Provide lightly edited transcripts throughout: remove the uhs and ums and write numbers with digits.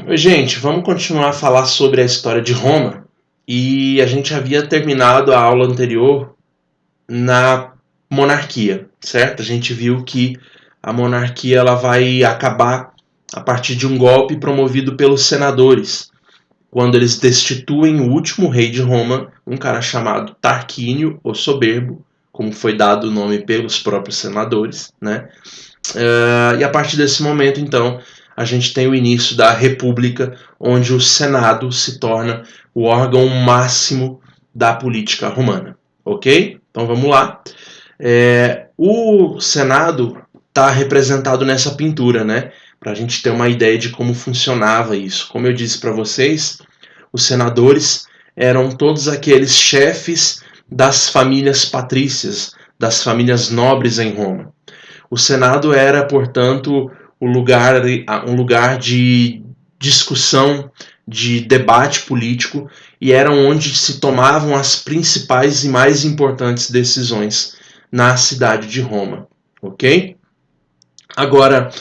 Oi, gente, vamos continuar a falar sobre a história de Roma. E a gente havia terminado a aula anterior na monarquia, certo? A gente viu que a monarquia ela vai acabar a partir de um golpe promovido pelos senadores, quando eles destituem o último rei de Roma, um cara chamado Tarquínio, o Soberbo, como foi dado o nome pelos próprios senadores, né? E a partir desse momento, então, a gente tem o início da República, onde o Senado se torna o órgão máximo da política romana. Ok? Então vamos lá. O Senado está representado nessa pintura, né? Para a gente ter uma ideia de como funcionava isso. Como eu disse para vocês, os senadores eram todos aqueles chefes das famílias patrícias, das famílias nobres em Roma. O Senado era, portanto, um lugar de discussão, de debate político, e era onde se tomavam as principais e mais importantes decisões na cidade de Roma. Ok? Agora,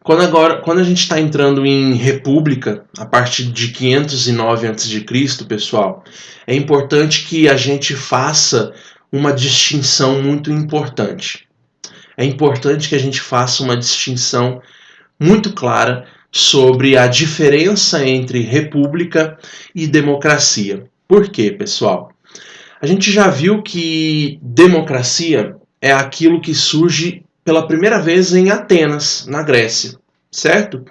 quando a gente está entrando em república, a partir de 509 a.C., pessoal, é importante que a gente faça uma distinção muito importante. É importante que a gente faça uma distinção muito clara sobre a diferença entre república e democracia. Por quê, pessoal? A gente já viu que democracia é aquilo que surge pela primeira vez em Atenas, na Grécia, certo?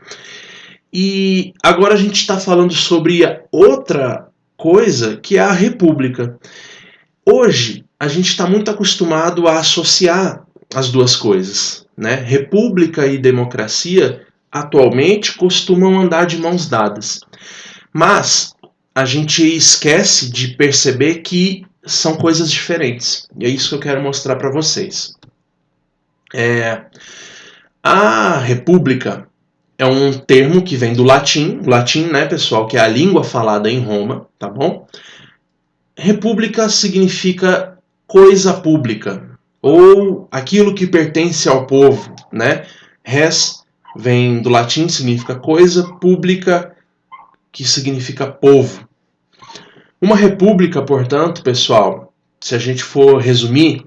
E agora a gente está falando sobre outra coisa, que é a república. Hoje, a gente está muito acostumado a associar as duas coisas, né? República e democracia atualmente costumam andar de mãos dadas, mas a gente esquece de perceber que são coisas diferentes, e é isso que eu quero mostrar para vocês. A república é um termo que vem do latim, né, pessoal, que é a língua falada em Roma, tá bom? República significa coisa pública, ou aquilo que pertence ao povo, né? Res vem do latim, significa coisa, pública, que significa povo. Uma república, portanto, pessoal, se a gente for resumir,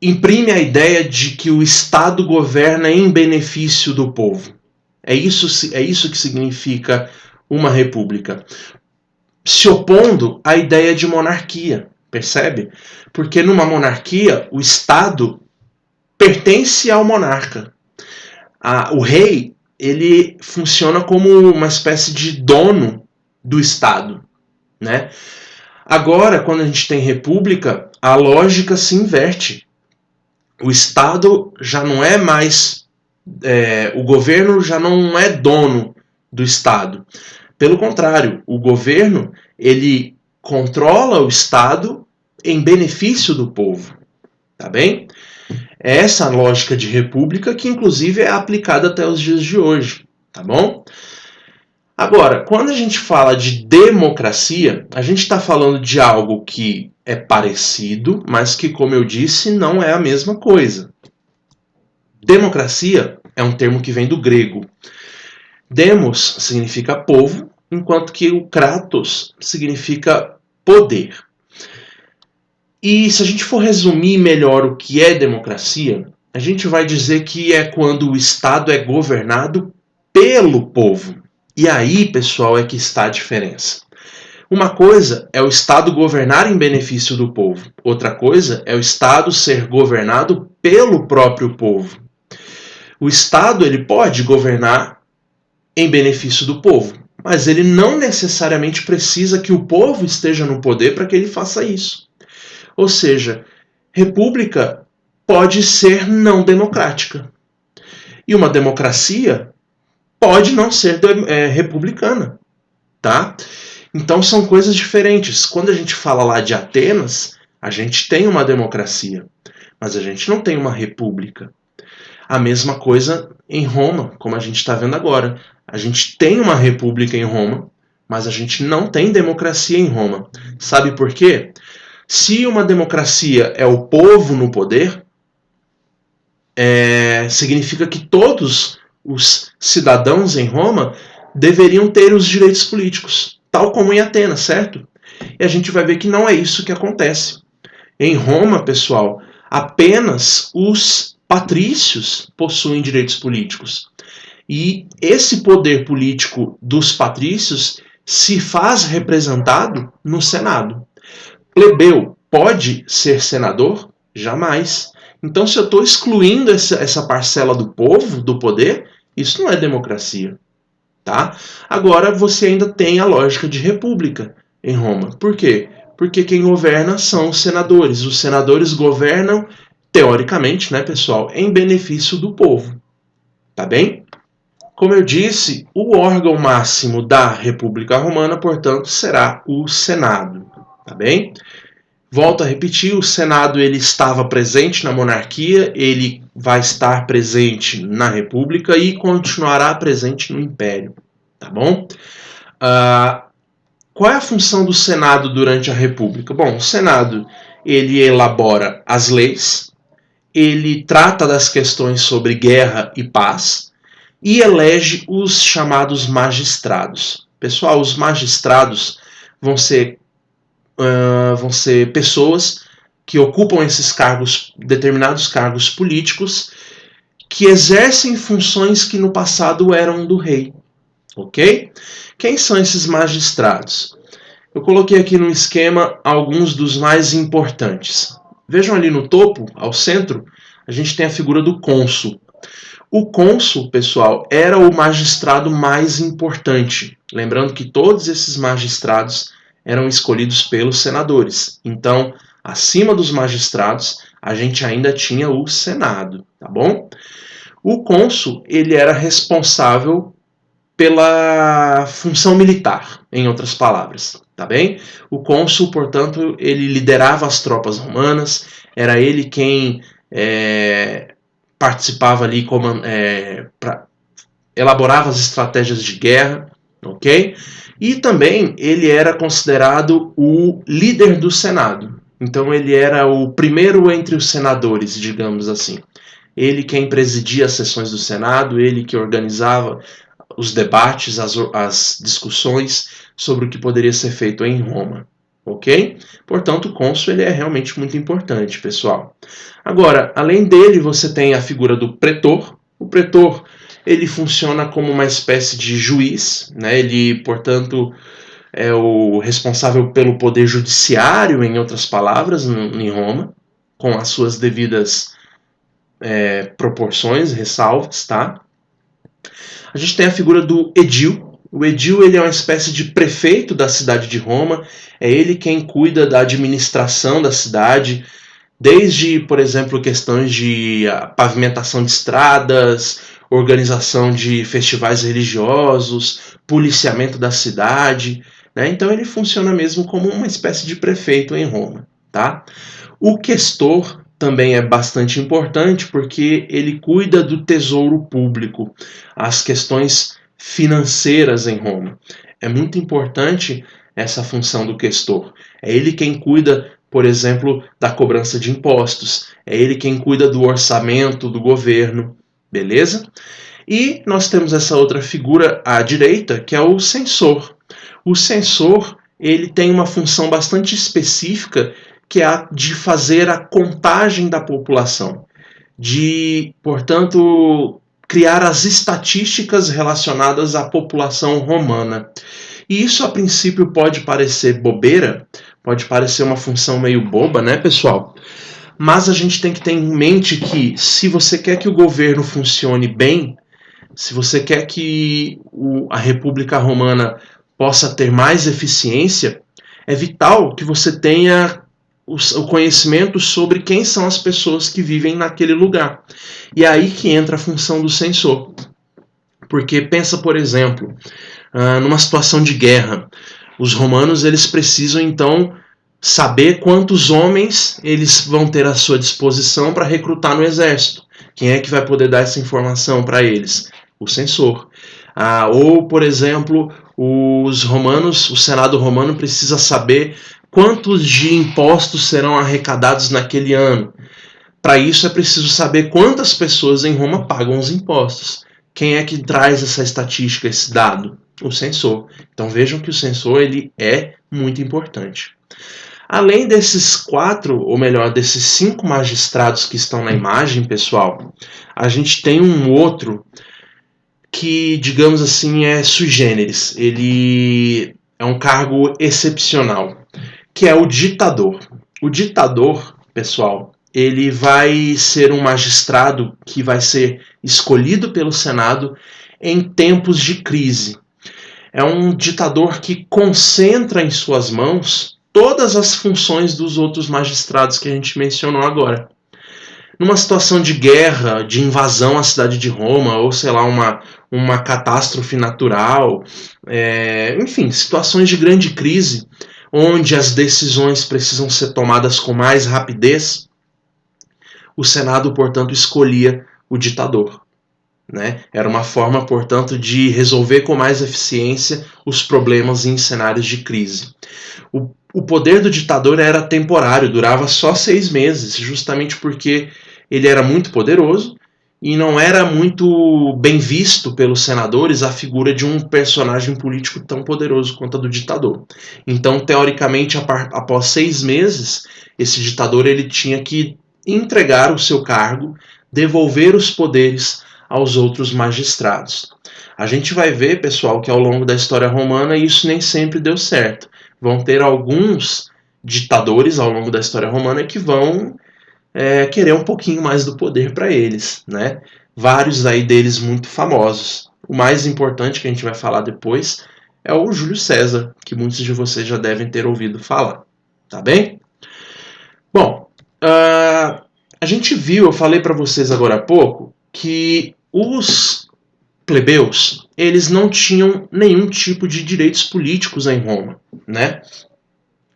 imprime a ideia de que o Estado governa em benefício do povo. É isso que significa uma república. Se opondo à ideia de monarquia, percebe? Porque numa monarquia, o Estado pertence ao monarca. O rei, ele funciona como uma espécie de dono do Estado, né? Agora, quando a gente tem república, a lógica se inverte. O Estado já não é mais... o governo já não é dono do Estado. Pelo contrário, o governo ele controla o Estado em benefício do povo. Tá bem? É essa a lógica de república que, inclusive, é aplicada até os dias de hoje. Tá bom? Agora, quando a gente fala de democracia, a gente está falando de algo que é parecido, mas que, como eu disse, não é a mesma coisa. Democracia é um termo que vem do grego. Demos significa povo, enquanto que o kratos significa poder. E se a gente for resumir melhor o que é democracia, a gente vai dizer que é quando o Estado é governado pelo povo. E aí, pessoal, é que está a diferença. Uma coisa é o Estado governar em benefício do povo. Outra coisa é o Estado ser governado pelo próprio povo. O Estado ele pode governar em benefício do povo, mas ele não necessariamente precisa que o povo esteja no poder para que ele faça isso. Ou seja, república pode ser não democrática. E uma democracia pode não ser republicana, tá? Então são coisas diferentes. Quando a gente fala lá de Atenas, a gente tem uma democracia, mas a gente não tem uma república. A mesma coisa em Roma, como a gente está vendo agora. A gente tem uma república em Roma, mas a gente não tem democracia em Roma. Sabe por quê? Se uma democracia é o povo no poder, significa que todos os cidadãos em Roma deveriam ter os direitos políticos, tal como em Atenas, certo? E a gente vai ver que não é isso que acontece. Em Roma, pessoal, apenas os patrícios possuem direitos políticos. E esse poder político dos patrícios se faz representado no Senado. Plebeu pode ser senador? Jamais. Então, se eu estou excluindo essa parcela do povo, do poder, isso não é democracia. Tá? Agora, você ainda tem a lógica de república em Roma. Por quê? Porque quem governa são os senadores. Os senadores governam, teoricamente, né, pessoal, em benefício do povo. Tá bem? Como eu disse, o órgão máximo da República Romana, portanto, será o Senado. Tá bem? Volto a repetir, o Senado ele estava presente na monarquia, ele vai estar presente na República e continuará presente no Império. Tá bom? Qual é a função do Senado durante a República? Bom, o Senado ele elabora as leis, ele trata das questões sobre guerra e paz e elege os chamados magistrados. Pessoal, os magistrados vão ser pessoas que ocupam esses cargos, determinados cargos políticos, que exercem funções que no passado eram do rei. Ok? Quem são esses magistrados? Eu coloquei aqui no esquema alguns dos mais importantes. Vejam ali no topo, ao centro, a gente tem a figura do cônsul. O cônsul, pessoal, era o magistrado mais importante. Lembrando que todos esses magistrados eram escolhidos pelos senadores. Então, acima dos magistrados, a gente ainda tinha o Senado, tá bom? O cônsul, ele era responsável pela função militar, em outras palavras, tá bem? O cônsul, portanto, ele liderava as tropas romanas, era ele quem participava ali, elaborava as estratégias de guerra, ok? E também ele era considerado o líder do Senado. Então ele era o primeiro entre os senadores, digamos assim. Ele quem presidia as sessões do Senado, ele que organizava os debates, as discussões sobre o que poderia ser feito em Roma. Ok? Portanto, o cônsul ele é realmente muito importante, pessoal. Agora, além dele, você tem a figura do pretor. O pretor ele funciona como uma espécie de juiz, né? Ele, portanto, é o responsável pelo poder judiciário, em outras palavras, em Roma, com as suas devidas proporções, ressalvas, tá? A gente tem a figura do edil. O edil ele é uma espécie de prefeito da cidade de Roma, é ele quem cuida da administração da cidade, desde, por exemplo, questões de pavimentação de estradas, organização de festivais religiosos, policiamento da cidade, né? Então ele funciona mesmo como uma espécie de prefeito em Roma, tá? O questor também é bastante importante porque ele cuida do tesouro público, as questões financeiras em Roma. É muito importante essa função do questor. É ele quem cuida, por exemplo, da cobrança de impostos. É ele quem cuida do orçamento do governo. Beleza? E nós temos essa outra figura à direita, que é o censor. O censor ele tem uma função bastante específica, que é a de fazer a contagem da população, de, portanto, criar as estatísticas relacionadas à população romana. E isso, a princípio, pode parecer bobeira, pode parecer uma função meio boba, né, pessoal? Mas a gente tem que ter em mente que, se você quer que o governo funcione bem, se você quer que a República Romana possa ter mais eficiência, é vital que você tenha o conhecimento sobre quem são as pessoas que vivem naquele lugar. E é aí que entra a função do censor. Porque pensa, por exemplo, numa situação de guerra. Os romanos eles precisam, então, saber quantos homens eles vão ter à sua disposição para recrutar no exército. Quem é que vai poder dar essa informação para eles? O censor. Ou, por exemplo, os romanos, o Senado romano precisa saber quantos de impostos serão arrecadados naquele ano. Para isso é preciso saber quantas pessoas em Roma pagam os impostos. Quem é que traz essa estatística, esse dado? O censor. Então vejam que o censor ele é muito importante. Além desses 4, ou melhor, desses 5 magistrados que estão na imagem, pessoal, a gente tem um outro que, digamos assim, é sui generis. Ele é um cargo excepcional, que é o ditador. O ditador, pessoal, ele vai ser um magistrado que vai ser escolhido pelo Senado em tempos de crise. É um ditador que concentra em suas mãos todas as funções dos outros magistrados que a gente mencionou agora. Numa situação de guerra, de invasão à cidade de Roma, ou sei lá, uma catástrofe natural, enfim, situações de grande crise, onde as decisões precisam ser tomadas com mais rapidez, o Senado, portanto, escolhia o ditador. Né? Era uma forma, portanto, de resolver com mais eficiência os problemas em cenários de crise. O poder do ditador era temporário, durava só 6 meses, justamente porque ele era muito poderoso e não era muito bem visto pelos senadores a figura de um personagem político tão poderoso quanto a do ditador. Então, teoricamente, após 6 meses, esse ditador ele tinha que entregar o seu cargo, devolver os poderes aos outros magistrados. A gente vai ver, pessoal, que ao longo da história romana isso nem sempre deu certo. Vão ter alguns ditadores ao longo da história romana que vão querer um pouquinho mais do poder para eles, né? Vários aí deles muito famosos. O mais importante que a gente vai falar depois é o Júlio César, que muitos de vocês já devem ter ouvido falar, tá bem? Bom, a gente viu, eu falei para vocês agora há pouco, que os plebeus, eles não tinham nenhum tipo de direitos políticos em Roma, né?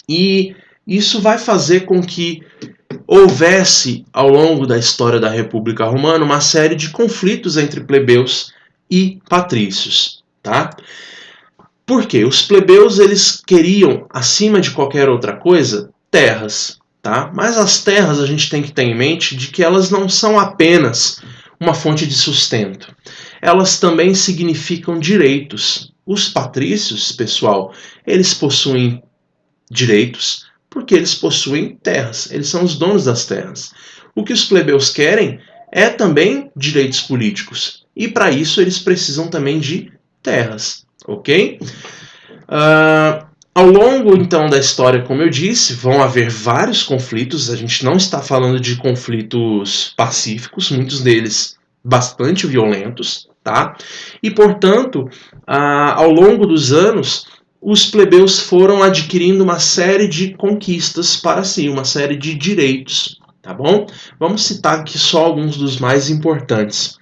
E isso vai fazer com que houvesse, ao longo da história da República Romana, uma série de conflitos entre plebeus e patrícios, tá? Por quê? Os plebeus, eles queriam, acima de qualquer outra coisa, terras, tá? Mas as terras a gente tem que ter em mente de que elas não são apenas uma fonte de sustento. Elas também significam direitos. Os patrícios, pessoal, eles possuem direitos porque eles possuem terras. Eles são os donos das terras. O que os plebeus querem é também direitos políticos. E para isso eles precisam também de terras, ok? Ao longo, então, da história, como eu disse, vão haver vários conflitos. A gente não está falando de conflitos pacíficos, muitos deles bastante violentos, tá? E, portanto, ao longo dos anos, os plebeus foram adquirindo uma série de conquistas para si, uma série de direitos, tá bom? Vamos citar aqui só alguns dos mais importantes.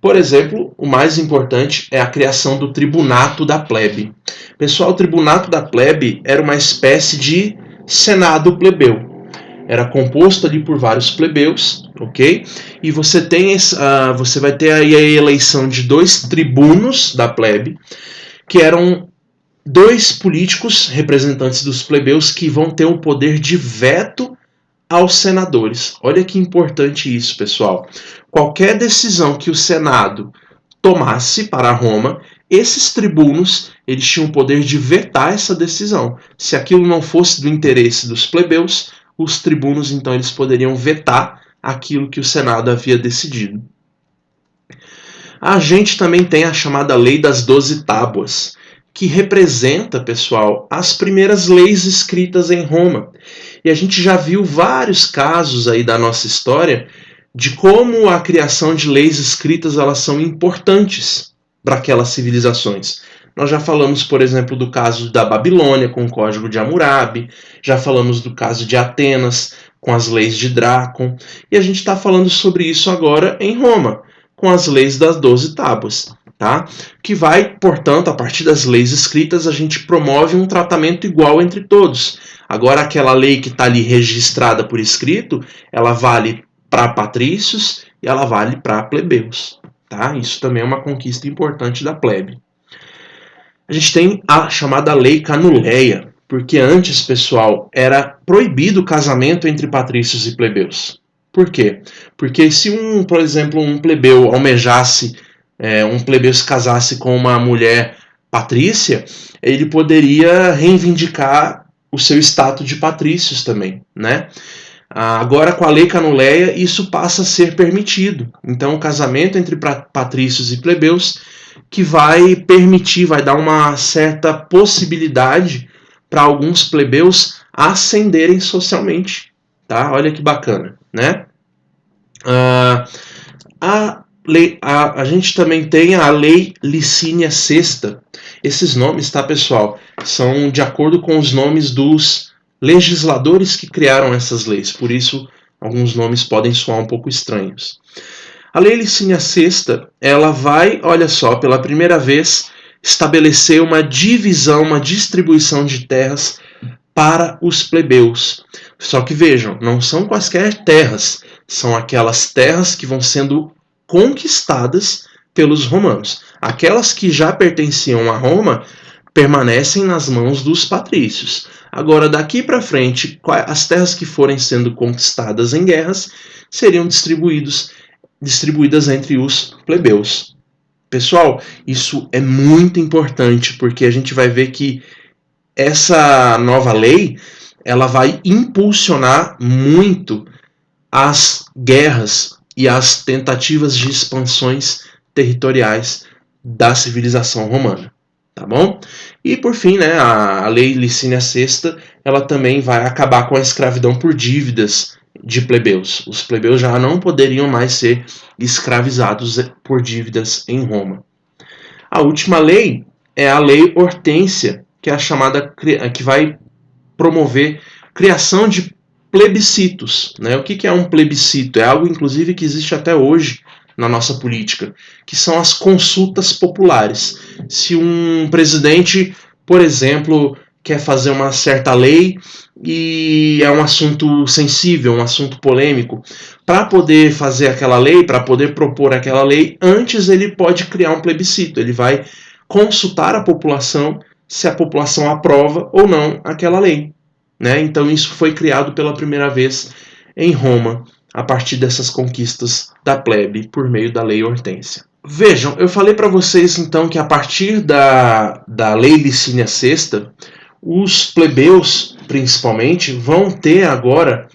Por exemplo, o mais importante é a criação do tribunato da plebe. Pessoal, o tribunato da plebe era uma espécie de senado plebeu. Era composto ali por vários plebeus, ok? E você vai ter aí a eleição de 2 tribunos da plebe, que eram 2 políticos representantes dos plebeus que vão ter o poder de veto aos senadores. Olha que importante isso, pessoal. Qualquer decisão que o Senado tomasse para Roma, esses tribunos eles tinham o poder de vetar essa decisão. Se aquilo não fosse do interesse dos plebeus, os tribunos então eles poderiam vetar aquilo que o Senado havia decidido. A gente também tem a chamada Lei das 12 Tábuas, que representa, pessoal, as primeiras leis escritas em Roma. E a gente já viu vários casos aí da nossa história de como a criação de leis escritas elas são importantes para aquelas civilizações. Nós já falamos, por exemplo, do caso da Babilônia com o Código de Hammurabi, já falamos do caso de Atenas com as leis de Drácon, e a gente está falando sobre isso agora em Roma, com as leis das 12 Tábuas. Tá? Que vai, portanto, a partir das leis escritas, a gente promove um tratamento igual entre todos. Agora, aquela lei que está ali registrada por escrito, ela vale para patrícios e ela vale para plebeus. Tá? Isso também é uma conquista importante da plebe. A gente tem a chamada Lei Canuleia, porque antes, pessoal, era proibido o casamento entre patrícios e plebeus. Por quê? Porque se, por exemplo, um plebeu almejasse um plebeu se casasse com uma mulher patrícia, ele poderia reivindicar o seu status de patrícios também, né? Agora, com a Lei Canuleia, isso passa a ser permitido. Então, o casamento entre patrícios e plebeus, que vai permitir, vai dar uma certa possibilidade para alguns plebeus ascenderem socialmente. Tá? Olha que bacana, né? A gente também tem a Lei Licínia Sexta. Esses nomes, tá, pessoal, são de acordo com os nomes dos legisladores que criaram essas leis. Por isso, alguns nomes podem soar um pouco estranhos. A Lei Licínia Sexta, ela vai, olha só, pela primeira vez, estabelecer uma divisão, uma distribuição de terras para os plebeus. Só que vejam, não são quaisquer terras, são aquelas terras que vão sendo conquistadas pelos romanos. Aquelas que já pertenciam a Roma permanecem nas mãos dos patrícios. Agora, daqui para frente, as terras que forem sendo conquistadas em guerras seriam distribuídas entre os plebeus. Pessoal, isso é muito importante, porque a gente vai ver que essa nova lei, ela vai impulsionar muito as guerras e as tentativas de expansões territoriais da civilização romana, tá bom? E por fim, né, a Lei Licínia Sexta, ela também vai acabar com a escravidão por dívidas de plebeus. Os plebeus já não poderiam mais ser escravizados por dívidas em Roma. A última lei é a Lei Hortência, que é a chamada, que vai promover criação de plebiscitos, né? O que é um plebiscito? É algo, inclusive, que existe até hoje na nossa política, que são as consultas populares. Se um presidente, por exemplo, quer fazer uma certa lei e é um assunto sensível, um assunto polêmico, para poder fazer aquela lei, para poder propor aquela lei, antes ele pode criar um plebiscito. Ele vai consultar a população se a população aprova ou não aquela lei. Né? Então isso foi criado pela primeira vez em Roma, a partir dessas conquistas da plebe por meio da Lei Hortência. Vejam, eu falei para vocês então que a partir da Lei Licínia Sexta, os plebeus, principalmente, vão ter agora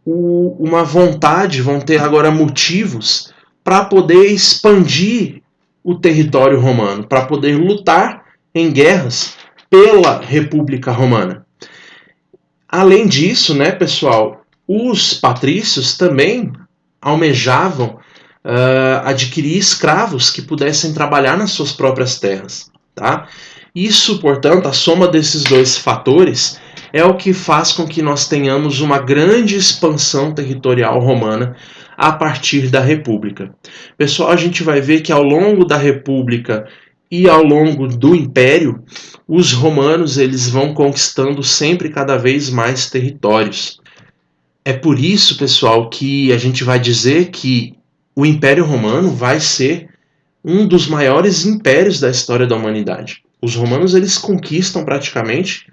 uma vontade, vão ter agora motivos para poder expandir o território romano, para poder lutar em guerras pela República Romana. Além disso, né, pessoal, os patrícios também almejavam adquirir escravos que pudessem trabalhar nas suas próprias terras. Tá? Isso, portanto, a soma desses dois fatores é o que faz com que nós tenhamos uma grande expansão territorial romana a partir da República. Pessoal, a gente vai ver que ao longo da República e ao longo do Império, os romanos eles vão conquistando sempre cada vez mais territórios. É por isso, pessoal, que a gente vai dizer que o Império Romano vai ser um dos maiores impérios da história da humanidade. Os romanos eles conquistam praticamente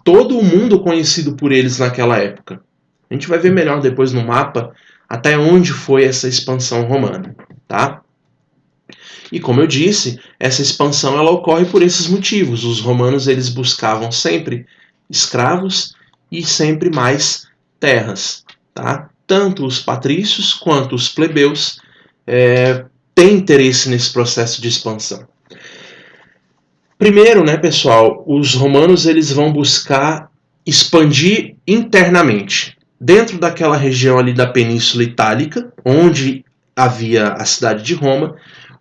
todo o mundo conhecido por eles naquela época. A gente vai ver melhor depois no mapa até onde foi essa expansão romana, tá? E como eu disse, essa expansão ela ocorre por esses motivos. Os romanos eles buscavam sempre escravos e sempre mais terras. Tá? Tanto os patrícios quanto os plebeus têm interesse nesse processo de expansão. Primeiro, né, pessoal, os romanos eles vão buscar expandir internamente. Dentro daquela região ali da Península Itálica, onde havia a cidade de Roma,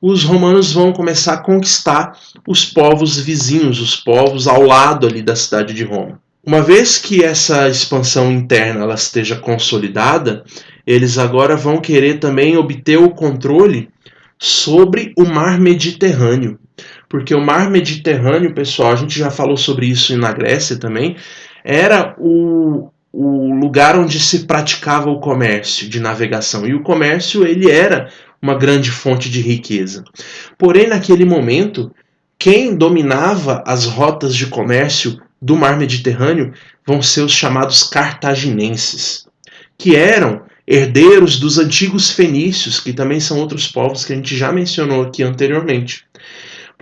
os romanos vão começar a conquistar os povos vizinhos, os povos ao lado ali da cidade de Roma. Uma vez que essa expansão interna ela esteja consolidada, eles agora vão querer também obter o controle sobre o mar Mediterrâneo. Porque o mar Mediterrâneo, pessoal, a gente já falou sobre isso na Grécia também, era o lugar onde se praticava o comércio de navegação. E o comércio ele era uma grande fonte de riqueza. Porém, naquele momento, quem dominava as rotas de comércio do mar Mediterrâneo vão ser os chamados cartaginenses, que eram herdeiros dos antigos fenícios, que também são outros povos que a gente já mencionou aqui anteriormente.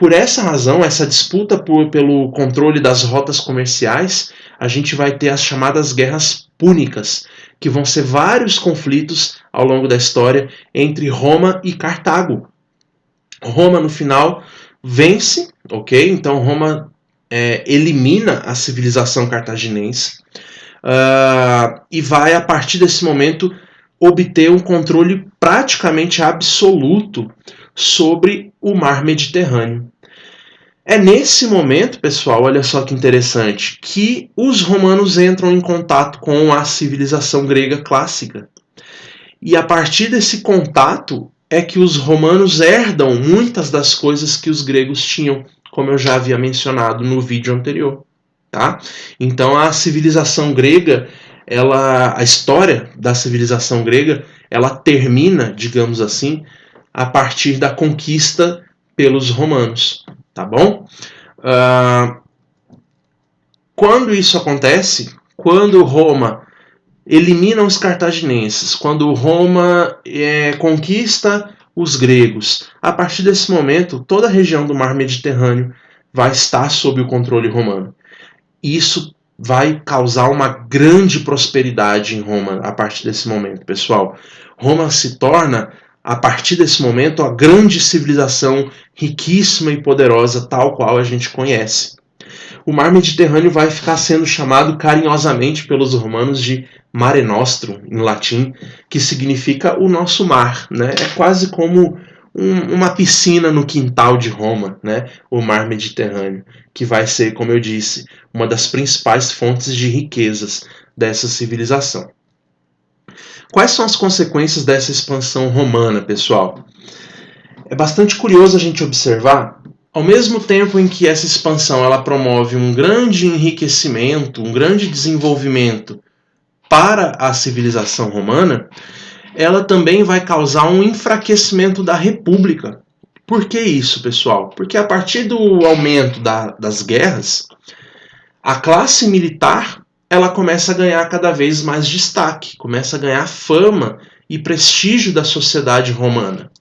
Por essa razão, essa disputa pelo controle das rotas comerciais, a gente vai ter as chamadas guerras púnicas, que vão ser vários conflitos ao longo da história entre Roma e Cartago. Roma, no final, vence, ok? Então Roma elimina a civilização cartaginense e vai, a partir desse momento, obter um controle praticamente absoluto sobre o mar Mediterrâneo. É nesse momento, pessoal, olha só que interessante, que os romanos entram em contato com a civilização grega clássica. E a partir desse contato é que os romanos herdam muitas das coisas que os gregos tinham, como eu já havia mencionado no vídeo anterior. Tá? Então a civilização grega, a história da civilização grega, ela termina, digamos assim, a partir da conquista pelos romanos. Tá bom? Quando isso acontece, quando Roma elimina os cartaginenses, quando Roma conquista os gregos, a partir desse momento, toda a região do mar Mediterrâneo vai estar sob o controle romano. Isso vai causar uma grande prosperidade em Roma a partir desse momento, pessoal. Roma se torna, a partir desse momento, a grande civilização riquíssima e poderosa, tal qual a gente conhece. O mar Mediterrâneo vai ficar sendo chamado carinhosamente pelos romanos de Mare Nostrum, em latim, que significa o nosso mar, né? É quase como uma piscina no quintal de Roma, né? O mar Mediterrâneo, que vai ser, como eu disse, uma das principais fontes de riquezas dessa civilização. Quais são as consequências dessa expansão romana, pessoal? É bastante curioso a gente observar, ao mesmo tempo em que essa expansão ela promove um grande enriquecimento, um grande desenvolvimento para a civilização romana, ela também vai causar um enfraquecimento da república. Por que isso, pessoal? Porque a partir do aumento das guerras, a classe militar ela começa a ganhar cada vez mais destaque, começa a ganhar fama e prestígio da sociedade romana.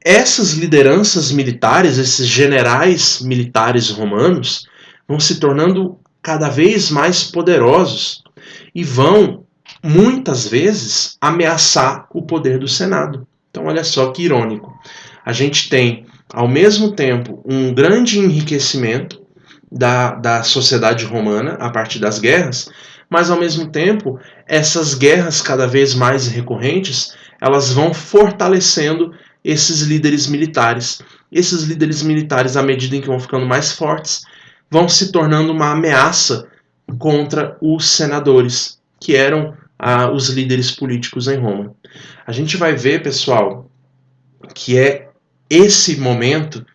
Essas lideranças militares, esses generais militares romanos, vão se tornando cada vez mais poderosos e vão, muitas vezes, ameaçar o poder do Senado. Então, olha só que irônico. A gente tem, ao mesmo tempo, um grande enriquecimento da sociedade romana a partir das guerras, mas, ao mesmo tempo, essas guerras cada vez mais recorrentes, elas vão fortalecendo esses líderes militares. Esses líderes militares, à medida em que vão ficando mais fortes, vão se tornando uma ameaça contra os senadores, que eram os líderes políticos em Roma. A gente vai ver, pessoal, que é esse momento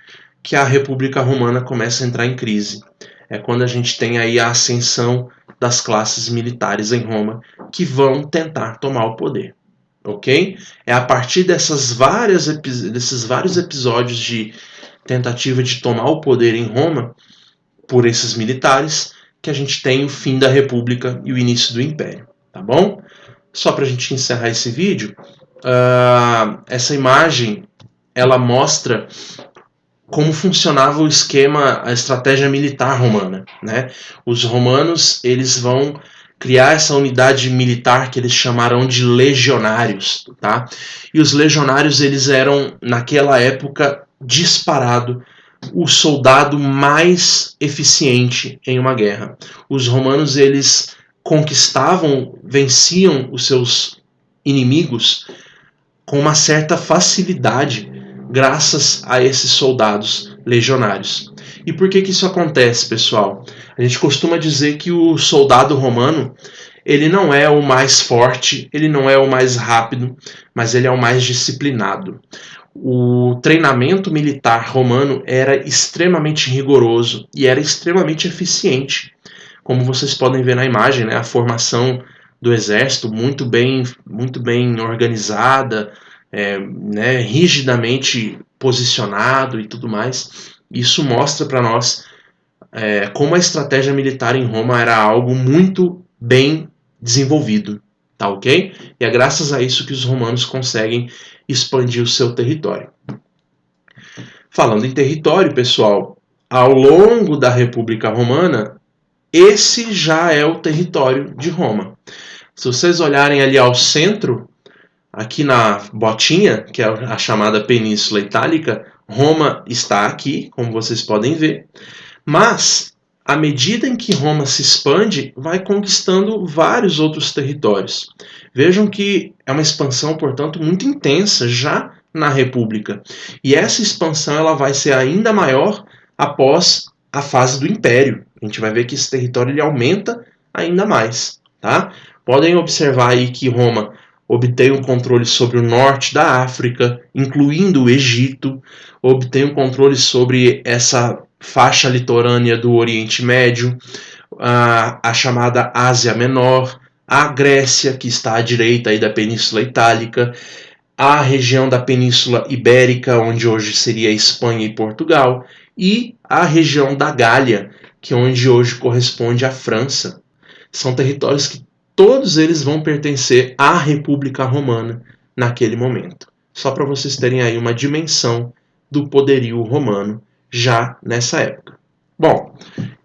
que a República Romana começa a entrar em crise. É quando a gente tem aí a ascensão das classes militares em Roma que vão tentar tomar o poder. Ok? É a partir desses vários episódios de tentativa de tomar o poder em Roma por esses militares que a gente tem o fim da República e o início do Império. Tá bom? Só para a gente encerrar esse vídeo, essa imagem ela mostra como funcionava o esquema, a estratégia militar romana, né? Os romanos eles vão criar essa unidade militar que eles chamaram de legionários, tá? E os legionários eles eram naquela época disparado o soldado mais eficiente em uma guerra. Os romanos eles conquistavam, venciam os seus inimigos com uma certa facilidade graças a esses soldados legionários. E por que isso acontece, pessoal? A gente costuma dizer que o soldado romano ele não é o mais forte, ele não é o mais rápido, mas ele é o mais disciplinado. O treinamento militar romano era extremamente rigoroso e era extremamente eficiente. Como vocês podem ver na imagem, né, a formação do exército muito bem organizada, né, rigidamente posicionado e tudo mais. Isso mostra para nós como a estratégia militar em Roma era algo muito bem desenvolvido, tá ok? E é graças a isso que os romanos conseguem expandir o seu território. Falando em território, pessoal, ao longo da República Romana, esse já é o território de Roma. Se vocês olharem ali ao centro, aqui na botinha, que é a chamada Península Itálica, Roma está aqui, como vocês podem ver, mas à medida em que Roma se expande, vai conquistando vários outros territórios. Vejam que é uma expansão, portanto, muito intensa já na República. E essa expansão ela vai ser ainda maior após a fase do Império. A gente vai ver que esse território ele aumenta ainda mais. Tá? Podem observar aí que Roma obtém um controle sobre o norte da África, incluindo o Egito, obtém um controle sobre essa faixa litorânea do Oriente Médio, a chamada Ásia Menor, a Grécia, que está à direita aí da Península Itálica, a região da Península Ibérica, onde hoje seria Espanha e Portugal, e a região da Gália, que é onde hoje corresponde à França. São territórios que todos eles vão pertencer à República Romana naquele momento. Só para vocês terem aí uma dimensão do poderio romano já nessa época. Bom,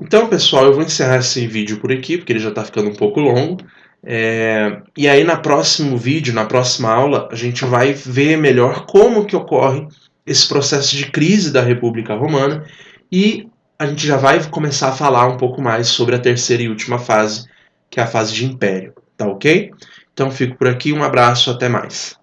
então pessoal, eu vou encerrar esse vídeo por aqui, porque ele já está ficando um pouco longo. E aí no próximo vídeo, na próxima aula, a gente vai ver melhor como que ocorre esse processo de crise da República Romana e a gente já vai começar a falar um pouco mais sobre a terceira e última fase, que é a fase de império, tá ok? Então fico por aqui, um abraço, até mais.